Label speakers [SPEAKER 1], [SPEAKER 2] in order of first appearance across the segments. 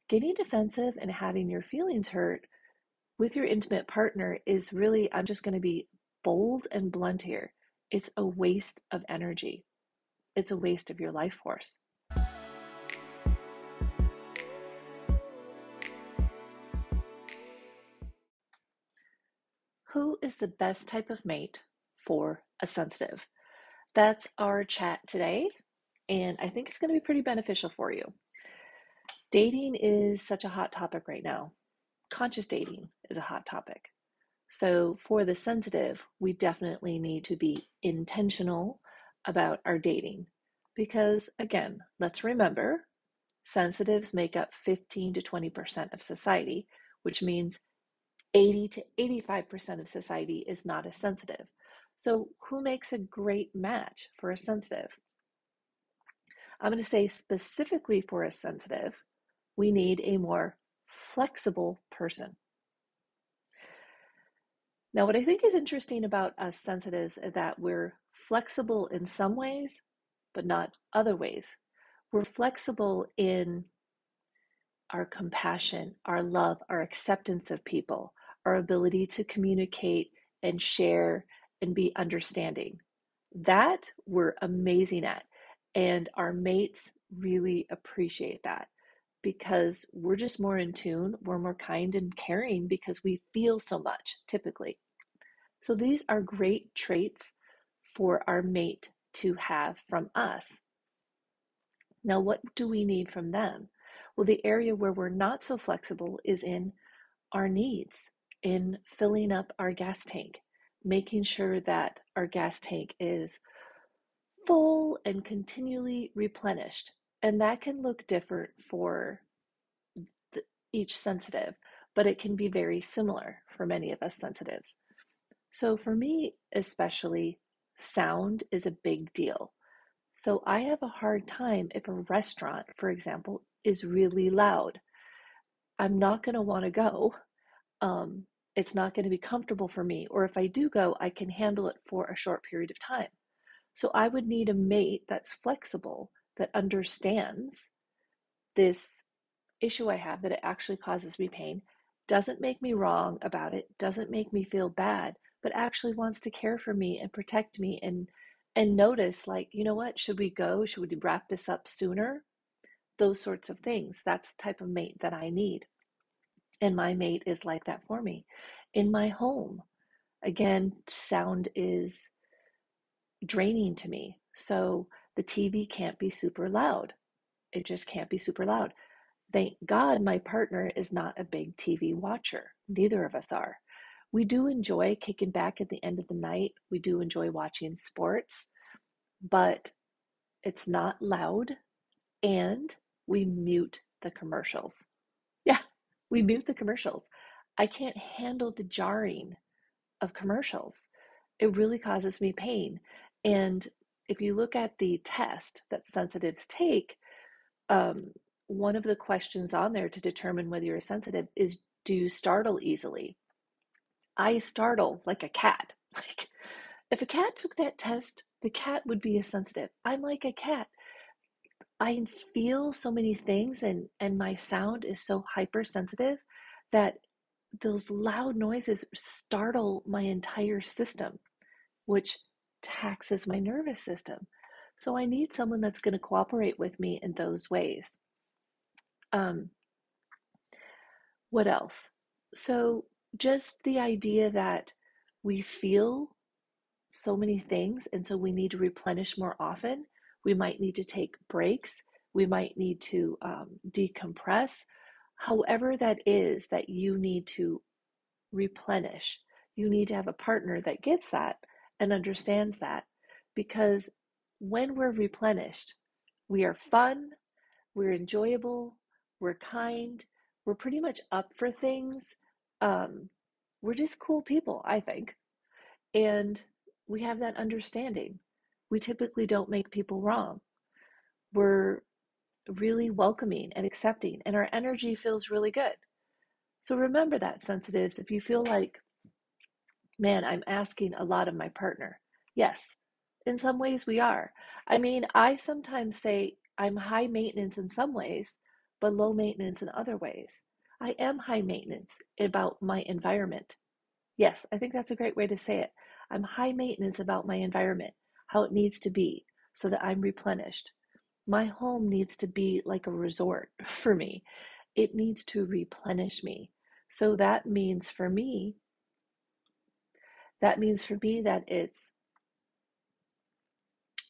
[SPEAKER 1] Getting defensive and having your feelings hurt with your intimate partner is really, I'm just going to be bold and blunt here. It's a waste of energy. It's a waste of your life force. Who is the best type of mate for a sensitive? That's our chat today, and I think it's going to be pretty beneficial for you. Dating is such a hot topic right now. Conscious dating is a hot topic. So for the sensitive, we definitely need to be intentional about our dating because, again, let's remember, sensitives make up 15 to 20% of society, which means 80 to 85% of society is not as sensitive. So who makes a great match for a sensitive? I'm going to say specifically for a sensitive, we need a more flexible person. Now, what I think is interesting about us sensitives is that we're flexible in some ways, but not other ways. We're flexible in our compassion, our love, our acceptance of people, our ability to communicate and share and be understanding. That we're amazing at. And our mates really appreciate that because we're just more in tune, we're more kind and caring because we feel so much typically. So these are great traits for our mate to have from us. Now, what do we need from them? Well, the area where we're not so flexible is in our needs, in filling up our gas tank, making sure that our gas tank is full and continually replenished. And that can look different for each sensitive, but it can be very similar for many of us sensitives. So for me, especially, sound is a big deal. So I have a hard time if a restaurant, for example, is really loud. I'm not going to want to go. It's not going to be comfortable for me. Or if I do go, I can handle it for a short period of time. So I would need a mate that's flexible, that understands this issue I have, that it actually causes me pain, doesn't make me wrong about it, doesn't make me feel bad, but actually wants to care for me and protect me and notice, like, you know what, should we go? Should we wrap this up sooner? Those sorts of things. That's the type of mate that I need. And my mate is like that for me. In my home, again, sound is draining to me. So the TV can't be super loud. It just can't be super loud. Thank God my partner is not a big TV watcher. Neither of us are. We do enjoy kicking back at the end of the night. We do enjoy watching sports, but it's not loud, and we mute the commercials. Yeah, we mute the commercials. I can't handle the jarring of commercials. It really causes me pain. And if you look at the test that sensitives take, um, one of the questions on there to determine whether you're sensitive is, do you startle easily? I startle like a cat. Like, if a cat took that test, the cat would be a sensitive. I'm like a cat. I feel so many things, and my sound is so hypersensitive that those loud noises startle my entire system, which taxes my nervous system. So I need someone that's going to cooperate with me in those ways. Um, what else? So just the idea that we feel so many things, and so we need to replenish more often. We might need to take breaks. We might need to decompress. However, that is that you need to replenish. You need to have a partner that gets that and understands that, because when we're replenished, we are fun, we're enjoyable, we're kind, we're pretty much up for things. Um, we're just cool people, I think. And we have that understanding. We typically don't make people wrong. We're really welcoming and accepting, and our energy feels really good. So remember that, sensitives. If you feel like, man, I'm asking a lot of my partner. Yes, in some ways we are. I mean, I sometimes say I'm high maintenance in some ways, but low maintenance in other ways. I am high maintenance about my environment. Yes, I think that's a great way to say it. I'm high maintenance about my environment, how it needs to be so that I'm replenished. My home needs to be like a resort for me. It needs to replenish me. So that means for me that it's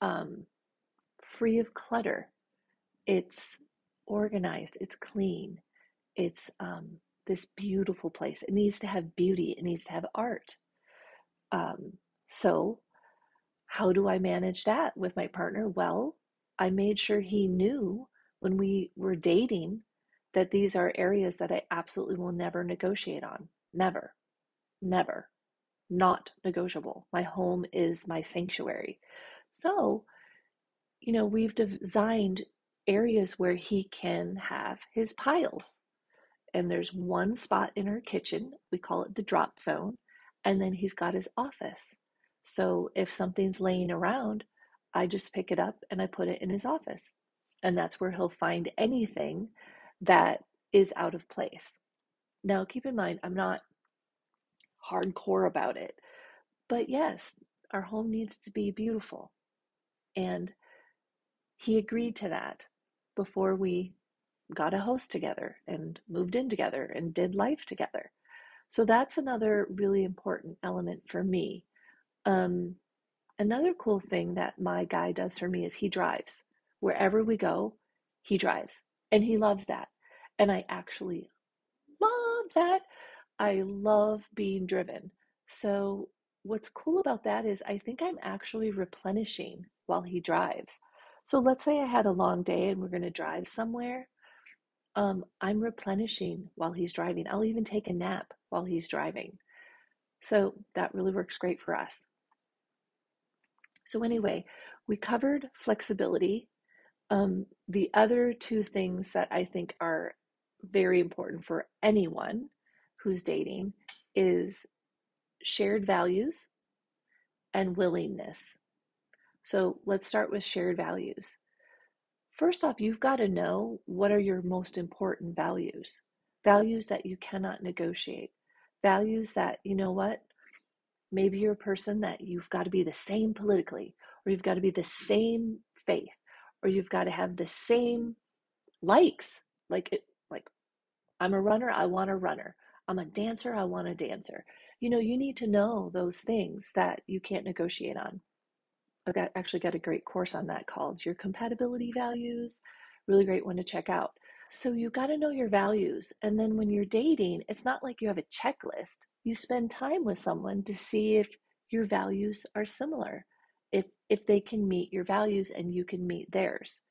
[SPEAKER 1] um, free of clutter. It's organized. It's clean. It's this beautiful place. It needs to have beauty. It needs to have art. Um, so how do I manage that with my partner? Well, I made sure he knew when we were dating that these are areas that I absolutely will never negotiate on. Never, never, not negotiable. My home is my sanctuary. So, we've designed areas where he can have his piles. And there's one spot in our kitchen, we call it the drop zone, and then he's got his office. So if something's laying around, I just pick it up and I put it in his office. And that's where he'll find anything that is out of place. Now, keep in mind, I'm not hardcore about it, but yes, our home needs to be beautiful. And he agreed to that before we got a house together and moved in together and did life together. So that's another really important element for me. Um, Another cool thing that my guy does for me is he drives. Wherever we go, he drives. And he loves that. And I actually love that. I love being driven. So what's cool about that is I think I'm actually replenishing while he drives. So let's say I had a long day and we're going to drive somewhere. I'm replenishing while he's driving. I'll even take a nap while he's driving. So that really works great for us. So anyway, we covered flexibility. The other two things that I think are very important for anyone who's dating is shared values and willingness. So let's start with shared values. First off, you've got to know what are your most important values. Values that you cannot negotiate. Values that, you know what, maybe you're a person that you've got to be the same politically, or you've got to be the same faith, or you've got to have the same likes. Like I'm a runner, I want a runner. I'm a dancer, I want a dancer. You need to know those things that you can't negotiate on. Actually got a great course on that called Your Compatibility Values. Really great one to check out. So you got to know your values. And then when you're dating, it's not like you have a checklist. You spend time with someone to see if your values are similar, if they can meet your values and you can meet theirs.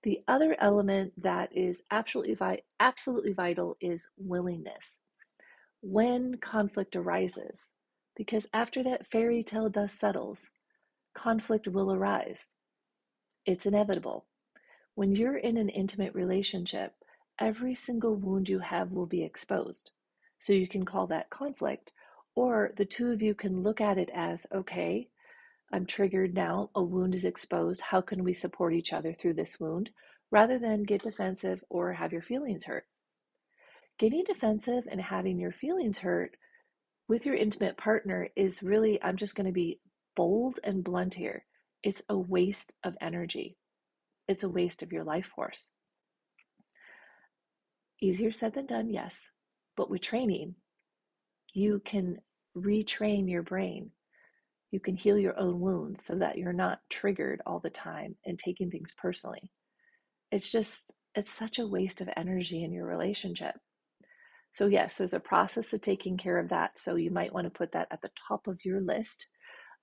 [SPEAKER 1] The other element that is absolutely vital is willingness. When conflict arises, because after that fairy tale dust settles, conflict will arise. It's inevitable. When you're in an intimate relationship, every single wound you have will be exposed. So you can call that conflict, or the two of you can look at it as, okay, I'm triggered now, a wound is exposed. How can we support each other through this wound? Rather than get defensive or have your feelings hurt. Getting defensive and having your feelings hurt with your intimate partner is really, I'm just going to be bold and blunt here. It's a waste of energy. It's a waste of your life force. Easier said than done, yes. But with training, you can retrain your brain. You can heal your own wounds so that you're not triggered all the time and taking things personally. It's such a waste of energy in your relationship. So, yes, there's a process of taking care of that. So, you might want to put that at the top of your list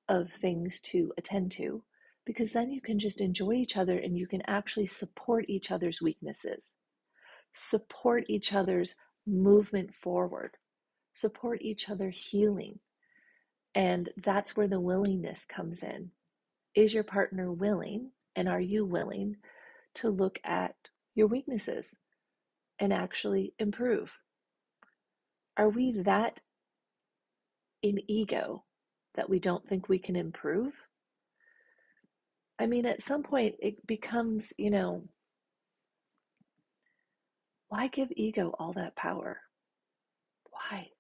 [SPEAKER 1] of things to attend to, because then you can just enjoy each other and you can actually support each other's weaknesses, support each other's movement forward, support each other healing. And that's where the willingness comes in. Is your partner willing, and are you willing to look at your weaknesses and actually improve? Are we that in ego that we don't think we can improve? I mean, at some point it becomes, Why give ego all that power? Why?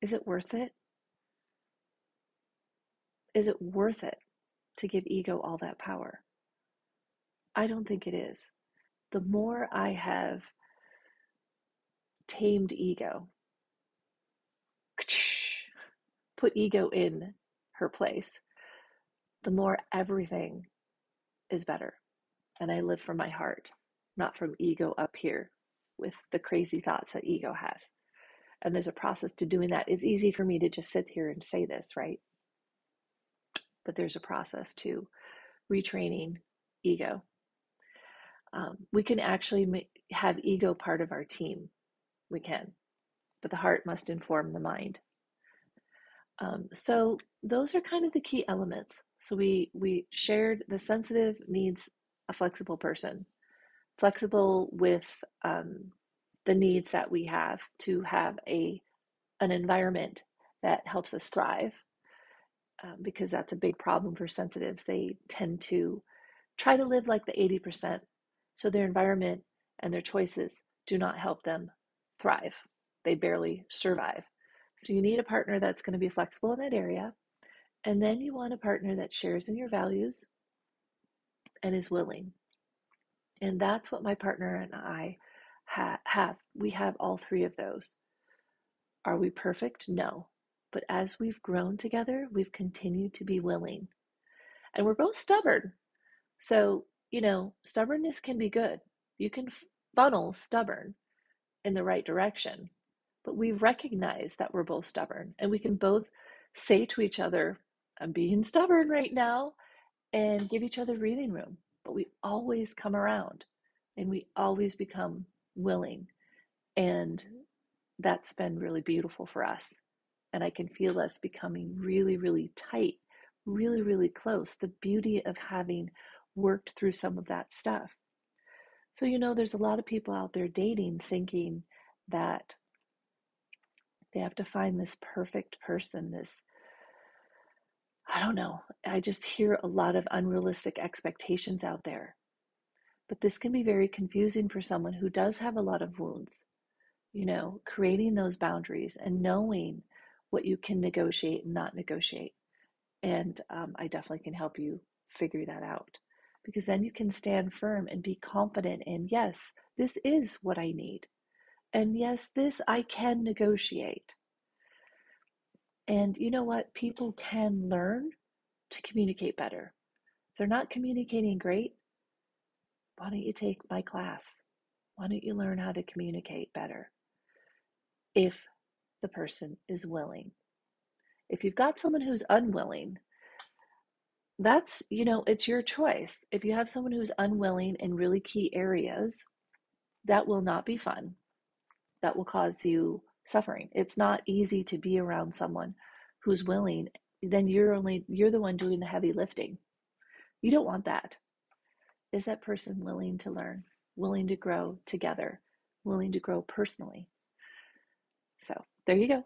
[SPEAKER 1] Is it worth it? Is it worth it to give ego all that power? I don't think it is. The more I have tamed ego, put ego in her place, the more everything is better. And I live from my heart, not from ego up here with the crazy thoughts that ego has. And there's a process to doing that. It's easy for me to just sit here and say this, right? But there's a process to retraining ego. We can actually have ego part of our team. We can, but the heart must inform the mind. So those are kind of the key elements. So we shared the sensitive needs a flexible person, flexible with the needs that we have to have an environment that helps us thrive, because that's a big problem for sensitives. They tend to try to live like the 80%, so their environment and their choices do not help them thrive. They barely survive. So you need a partner that's going to be flexible in that area. And then you want a partner that shares in your values and is willing. And that's what my partner and I have. We have all three of those. Are we perfect? No. But as we've grown together, we've continued to be willing. And we're both stubborn. So, stubbornness can be good. You can funnel stubborn in the right direction. But we recognize that we're both stubborn, and we can both say to each other, I'm being stubborn right now, and give each other breathing room. But we always come around and we always become willing. And that's been really beautiful for us. And I can feel us becoming really, really tight, really, really close. The beauty of having worked through some of that stuff. So, there's a lot of people out there dating thinking that they have to find this perfect person, I don't know. I just hear a lot of unrealistic expectations out there. But this can be very confusing for someone who does have a lot of wounds, creating those boundaries and knowing what you can negotiate and not negotiate. And I definitely can help you figure that out, because then you can stand firm and be confident in, yes, this is what I need. And yes, this I can negotiate. And you know what? People can learn to communicate better. If they're not communicating great, why don't you take my class? Why don't you learn how to communicate better? If the person is willing. If you've got someone who's unwilling, that's, it's your choice. If you have someone who's unwilling in really key areas, that will not be fun. That will cause you suffering. It's not easy to be around someone who's willing. Then you're the one doing the heavy lifting. You don't want that. Is that person willing to learn, willing to grow together, willing to grow personally? So there you go.